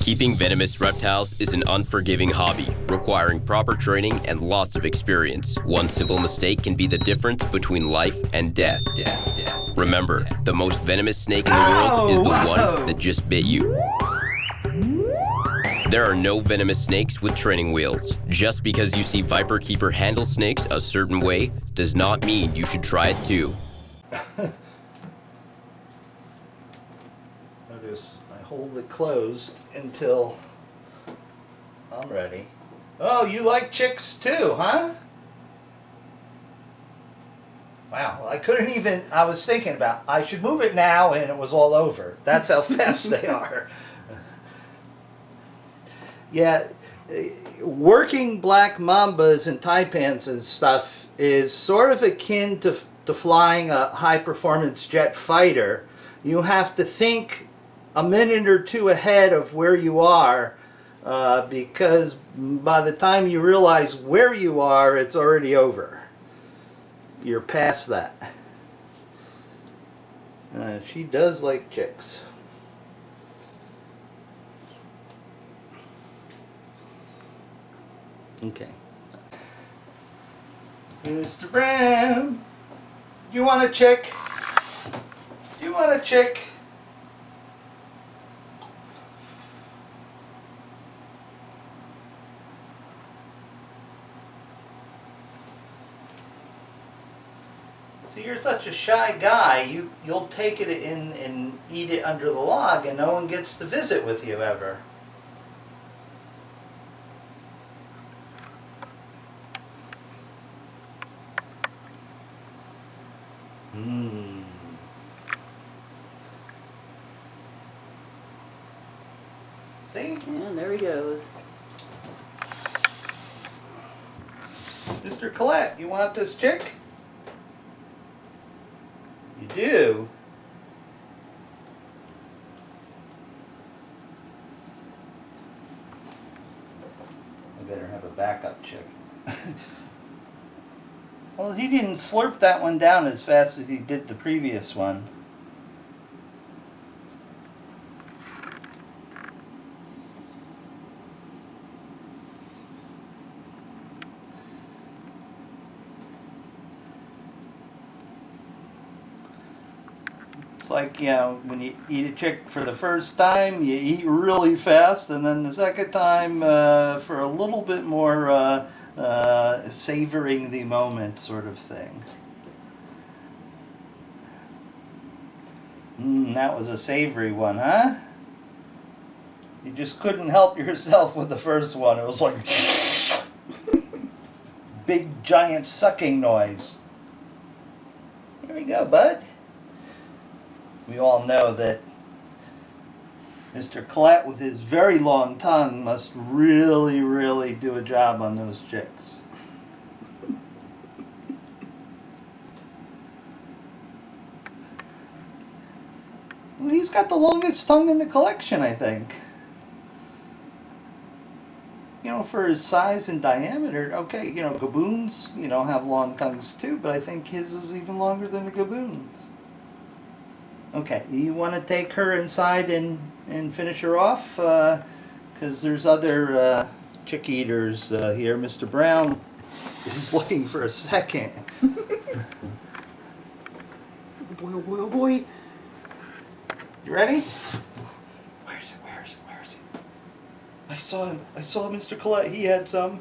Keeping venomous reptiles is an unforgiving hobby, requiring proper training and lots of experience. One simple mistake can be the difference between life and death. Remember, the most venomous snake in the world is the one that just bit you. There are no venomous snakes with training wheels. Just because you see viperkeeper handle snakes a certain way does not mean you should try it too. Notice I hold it closed until I'm ready. Oh, you like chicks too, huh? Wow, I couldn't even, I was thinking about, I should move it now and it was all over. That's how fast they are. Yeah, working black mambas and taipans and stuff is sort of akin to flying a high-performance jet fighter. You have to think a minute or two ahead of where you are because by the time you realize where you are, it's already over. You're past that. She does like chicks. Okay. Mr. Brown, you want a chick? You want a chick? See, you're such a shy guy. You'll take it in and eat it under the log, and no one gets to visit with you ever. See? Yeah, there he goes. Mr. Collette, you want this chick? You do? I better have a backup chick. Well, he didn't slurp that one down as fast as he did the previous one. It's like, you know, when you eat a chick for the first time, you eat really fast, and then the second time for a little bit more savoring the moment sort of thing. That was a savory one, huh? You just couldn't help yourself with the first one. It was like big giant sucking noise. Here we go, bud. We all know that Mr. Collette, with his very long tongue, must really, really do a job on those chicks. Well, he's got the longest tongue in the collection, I think. You know, for his size and diameter, okay, you know, gaboons, you know, have long tongues too, but I think his is even longer than a gaboon's. Okay, you want to take her inside and finish her off? Because there's other chick eaters here. Mr. Brown is looking for a second. Boy, oh boy, oh boy. You ready? Where is it? Where is it? Where is it? I saw him. I saw Mr. Collette. He had some.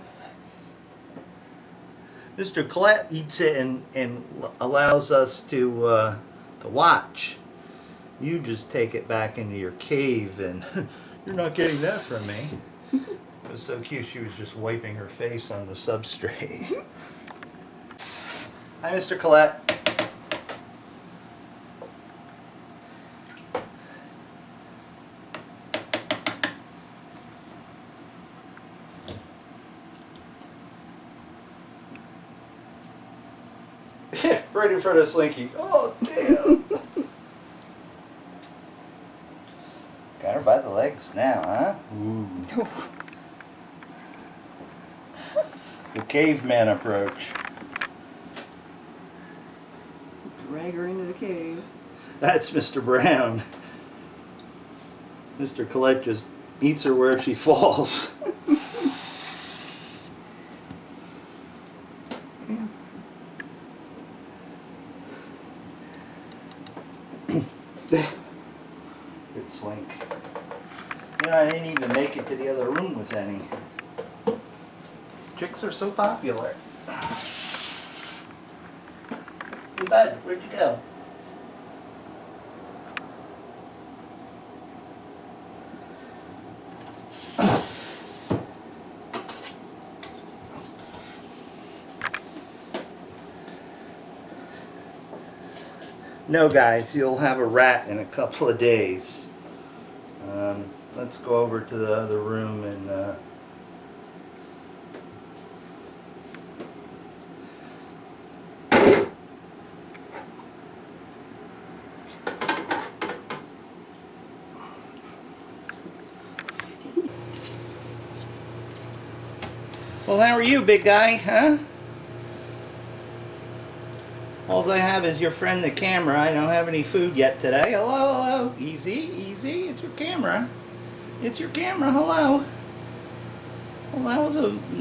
Mr. Collette eats it and allows us to watch. You just take it back into your cave, and you're not getting that from me. It was so cute, she was just wiping her face on the substrate. Hi, Mr. Collette. Right in front of Slinky. Oh, damn. Got her by the legs now, huh? Ooh. The caveman approach. Drag her into the cave. That's Mr. Brown. Mr. Collette just eats her where she falls. Good slink. You know, I didn't even make it to the other room with any. Chicks are so popular. Hey bud, where'd you go? No guys, you'll have a rat in a couple of days. Let's go over to the other room and well, how are you, big guy, huh? All I have is your friend the camera. I don't have any food yet today. Hello, hello. Easy, easy. It's your camera. It's your camera. Hello. Well,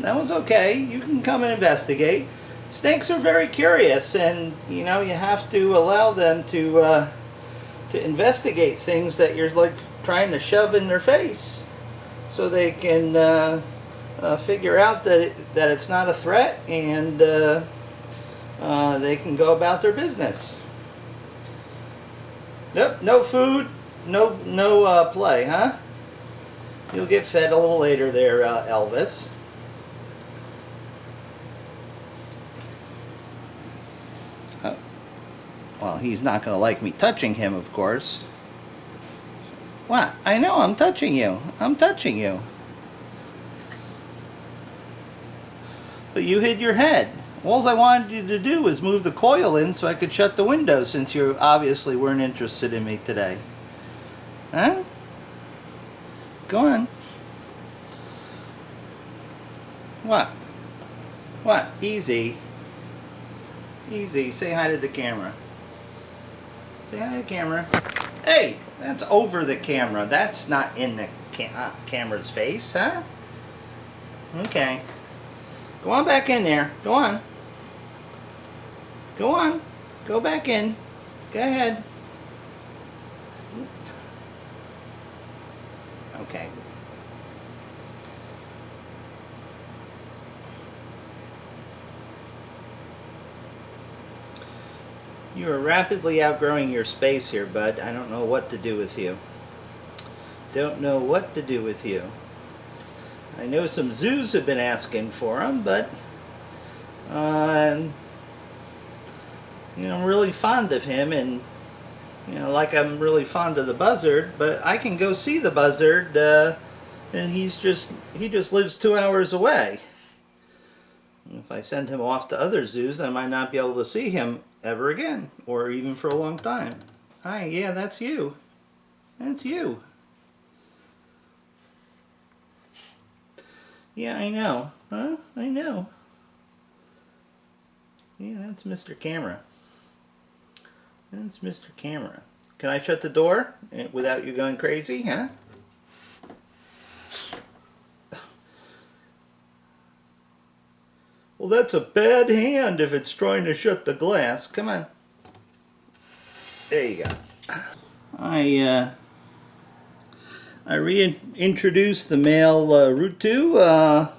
that was okay. You can come and investigate. Snakes are very curious, and you know you have to allow them to investigate things that you're like trying to shove in their face, so they can figure out that it's not a threat, and they can go about their business. Nope, no food, no play, huh? You'll get fed a little later there, Elvis. Well, he's not going to like me touching him, of course. What? I know, I'm touching you. I'm touching you. But you hid your head. All I wanted you to do was move the coil in so I could shut the window, since you obviously weren't interested in me today. Huh? Go on. What? What? Easy. Easy. Say hi to the camera. Say hi to the camera. Hey! That's over the camera. That's not in the camera's face, huh? Okay. Go on back in there. Go on. Go on. Go back in. Go ahead. Okay. You are rapidly outgrowing your space here, bud. I don't know what to do with you. Don't know what to do with you. I know some zoos have been asking for them, but you know, I'm really fond of him, and you know, like I'm really fond of the buzzard, but I can go see the buzzard, and he just lives 2 hours away. If I send him off to other zoos, I might not be able to see him ever again, or even for a long time. Hi, yeah, that's you. That's you. Yeah, I know. Huh? I know. Yeah, that's Mr. Camera. That's Mr. Camera. Can I shut the door without you going crazy, huh? Well, that's a bad hand if it's trying to shut the glass. Come on. There you go. I reintroduced the male Rutu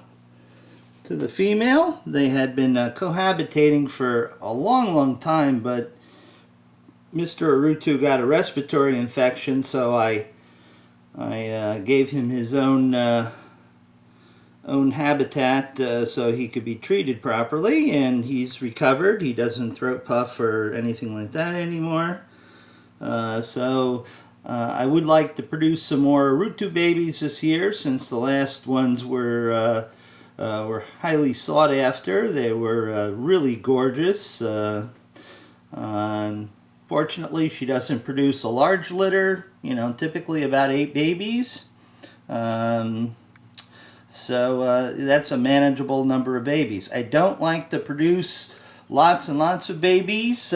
to the female. They had been cohabitating for a long time, but Mr. Rutu got a respiratory infection, so I gave him his own habitat so he could be treated properly, and he's recovered. He doesn't throat puff or anything like that anymore. So I would like to produce some more Rutu babies this year, since the last ones were highly sought after. They were really gorgeous. Fortunately, she doesn't produce a large litter, you know, typically about 8 babies. So that's a manageable number of babies. I don't like to produce lots and lots of babies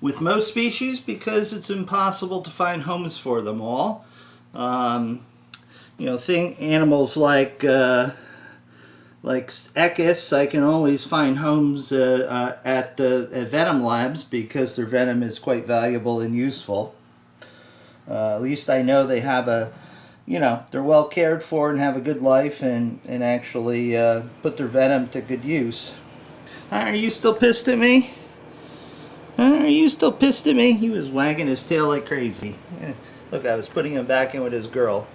with most species, because it's impossible to find homes for them all. you know, animals like Echis, I can always find homes at the venom labs because their venom is quite valuable and useful. At least I know they have you know, they're well cared for and have a good life and actually put their venom to good use. Are you still pissed at me? Are you still pissed at me? He was wagging his tail like crazy. Look, I was putting him back in with his girl.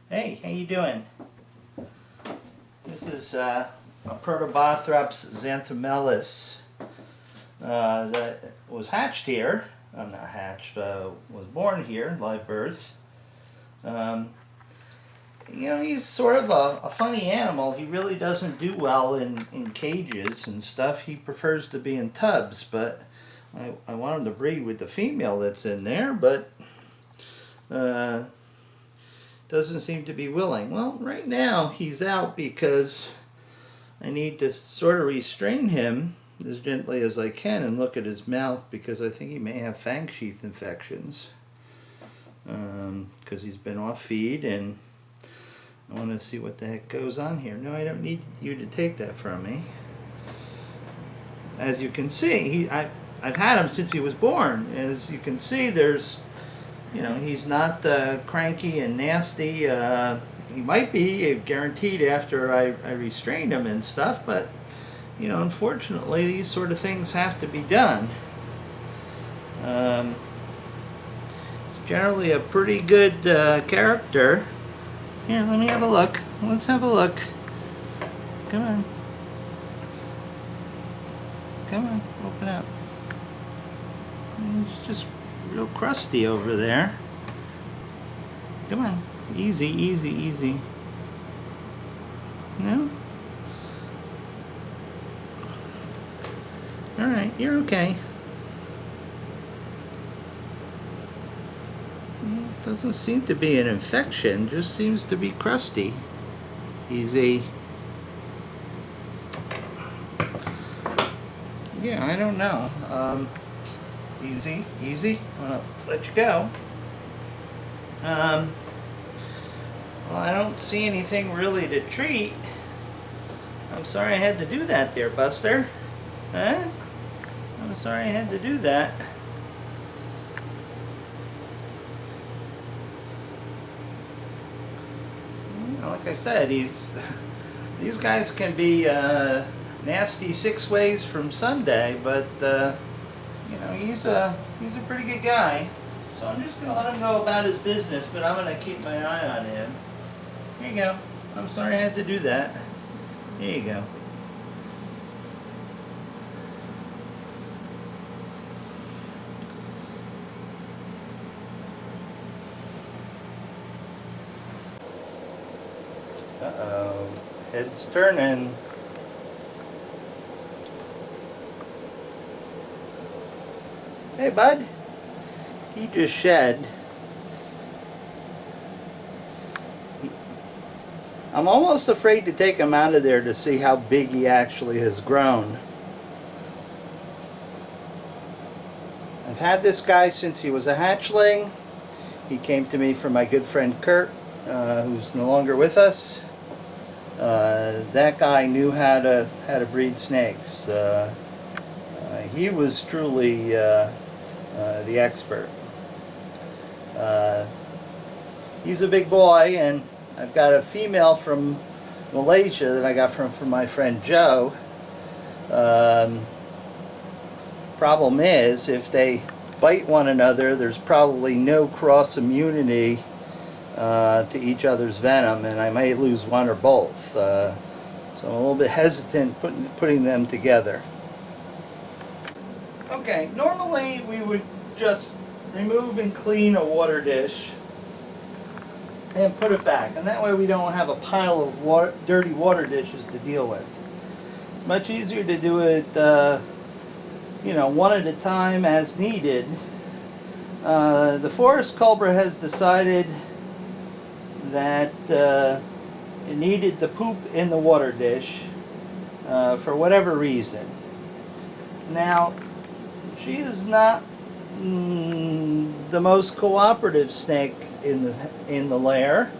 Hey, how you doing? This is a Protobothrops xanthomelis that was hatched here. I'm not hatched, was born here, live birth. You know, he's sort of a funny animal. He really doesn't do well in cages and stuff. He prefers to be in tubs, but I want him to breed with the female that's in there, but doesn't seem to be willing. Well, right now he's out because I need to sort of restrain him as gently as I can and look at his mouth because I think he may have fang sheath infections because he's been off feed, and I want to see what the heck goes on here. No, I don't need you to take that from me. As you can see, I've had him since he was born. As you can see, there's, you know, he's not cranky and nasty. He might be guaranteed after I restrained him and stuff, but, you know, unfortunately, these sort of things have to be done. He's generally a pretty good character. Here, let me have a look. Let's have a look. Come on. Come on, open up. He's just real crusty over there. Come on. Easy, easy, easy. No? Alright, you're okay. Doesn't seem to be an infection, just seems to be crusty. Easy. Yeah, I don't know. Easy, easy. I'm gonna let you go. Well, I don't see anything really to treat. I'm sorry I had to do that there, Buster. Huh? I'm sorry I had to do that. Like I said, these guys can be nasty 6 ways from Sunday, but you know, he's a pretty good guy. So I'm just gonna let him go about his business, but I'm gonna keep my eye on him. Here you go. I'm sorry I had to do that. Here you go. Uh-oh. Head's turning. Hey, bud. He just shed. I'm almost afraid to take him out of there to see how big he actually has grown. I've had this guy since he was a hatchling. He came to me from my good friend Kurt, who's no longer with us. That guy knew how to breed snakes. He was truly the expert. He's a big boy, and I've got a female from Malaysia that I got from my friend Joe. Problem is, if they bite one another, there's probably no cross immunity to each other's venom, and I may lose one or both. So I'm a little bit hesitant putting them together. Okay, normally we would just remove and clean a water dish and put it back, and that way we don't have a pile of dirty water dishes to deal with. It's much easier to do it you know, one at a time as needed. The forest cobra has decided that it needed the poop in the water dish for whatever reason. Now, she is not the most cooperative snake in the lair.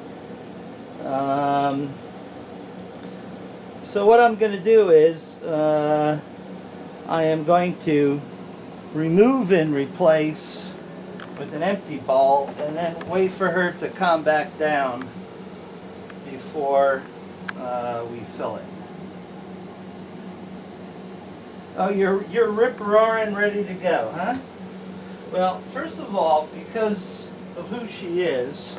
So what I'm going to do is I am going to remove and replace with an empty bowl, and then wait for her to calm back down before we fill it. Oh, you're rip-roaring ready to go, huh? Well, first of all, because of who she is,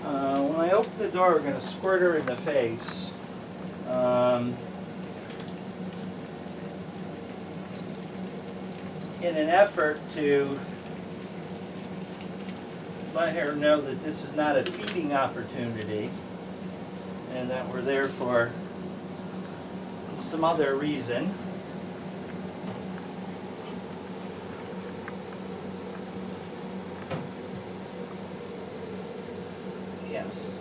when I open the door, we're going to squirt her in the face. In an effort to let her know that this is not a feeding opportunity and that we're there for some other reason. Yes.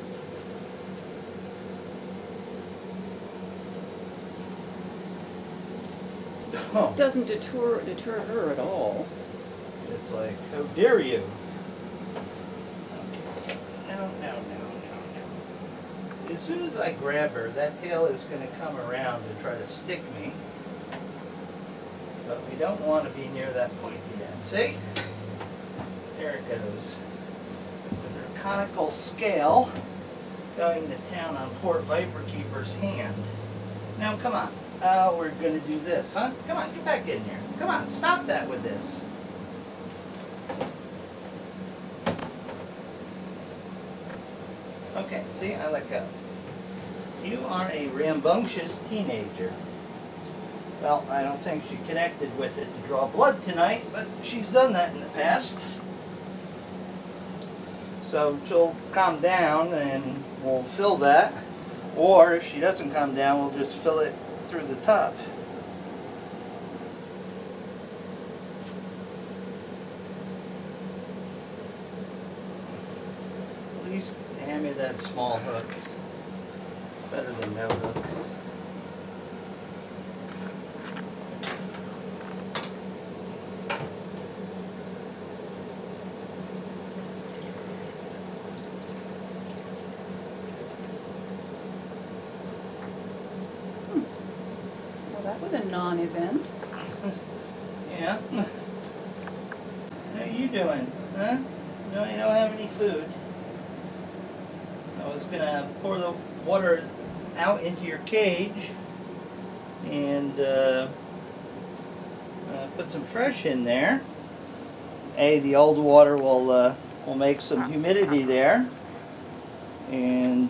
Oh. Doesn't deter her at all. It's like, how dare you? Okay. No. As soon as I grab her, that tail is going to come around and try to stick me. But we don't want to be near that pointy end. See? There it goes. With her conical scale going to town on poor Viperkeeper's hand. Now, come on. We're going to do this, huh? Come on, get back in here. Come on, stop that with this. Okay, see, I let go. You are a rambunctious teenager. Well, I don't think she connected with it to draw blood tonight, but she's done that in the past. So she'll calm down and we'll fill that. Or if she doesn't calm down, we'll just fill it through the top. At least hand me that small hook. Better than no hook. That was a non-event. Yeah. How you doing? Huh? No, you don't have any food. I was gonna pour the water out into your cage and put some fresh in there. The old water will make some humidity there, and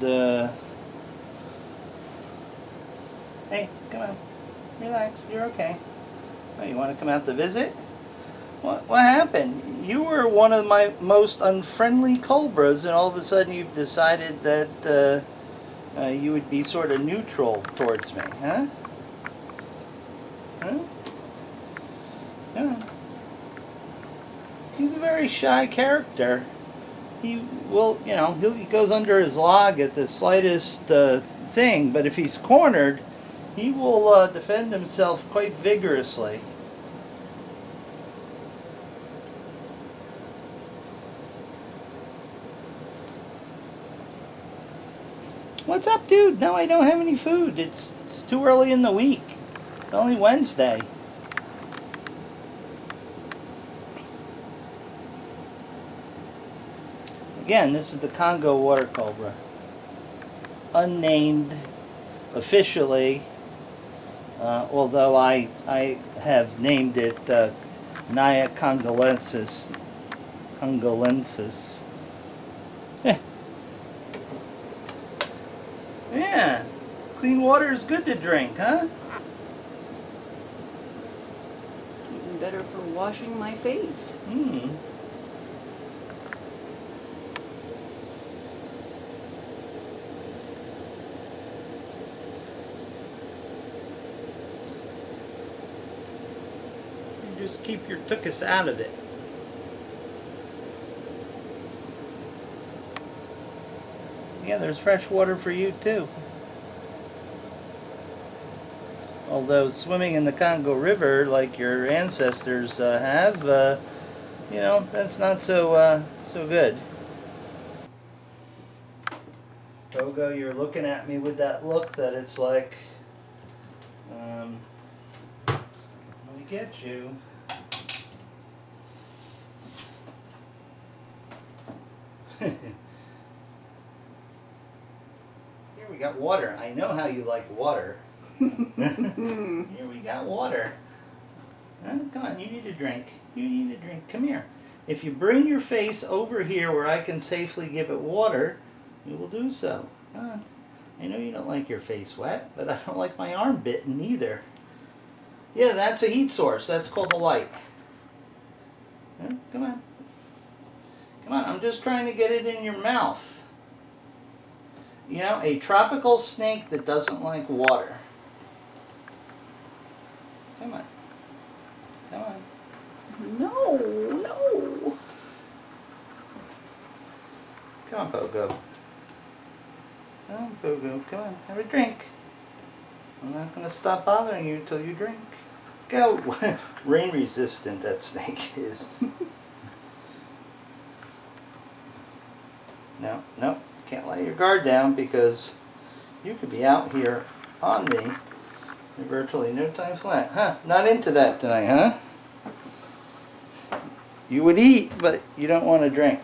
hey, come on. Relax, you're okay. Oh, you want to come out to visit? What happened? You were one of my most unfriendly cobras, and all of a sudden you've decided that you would be sort of neutral towards me, huh? Huh? Yeah. He's a very shy character. He will, he goes under his log at the slightest thing, but if he's cornered, he will defend himself quite vigorously. What's up, dude? No, I don't have any food. It's too early in the week. It's only Wednesday. Again, this is the Congo water cobra. Unnamed officially. Although I have named it Naya congolensis. Yeah, clean water is good to drink, huh? Even better for washing my face. Hmm. Just keep your tuchus out of it. Yeah, there's fresh water for you too. Although swimming in the Congo River, like your ancestors have, you know, that's not so so good. Togo, you're looking at me with that look that it's like, let me get you. Here we got water. I know how you like water. Here we got water. Come on, you need a drink. You need a drink. Come here. If you bring your face over here where I can safely give it water, you will do so. Come on. I know you don't like your face wet, but I don't like my arm bitten either. Yeah, that's a heat source. That's called a light. Come on. Come on, I'm just trying to get it in your mouth. You know, a tropical snake that doesn't like water. Come on. Come on. No, no. Come on, Pogo. Come on, Pogo. Come on, have a drink. I'm not going to stop bothering you until you drink. Go. Rain resistant that snake is. No, no, can't lay your guard down because you could be out here on me in virtually no time flat. Huh, not into that tonight, huh? You would eat, but you don't want to drink.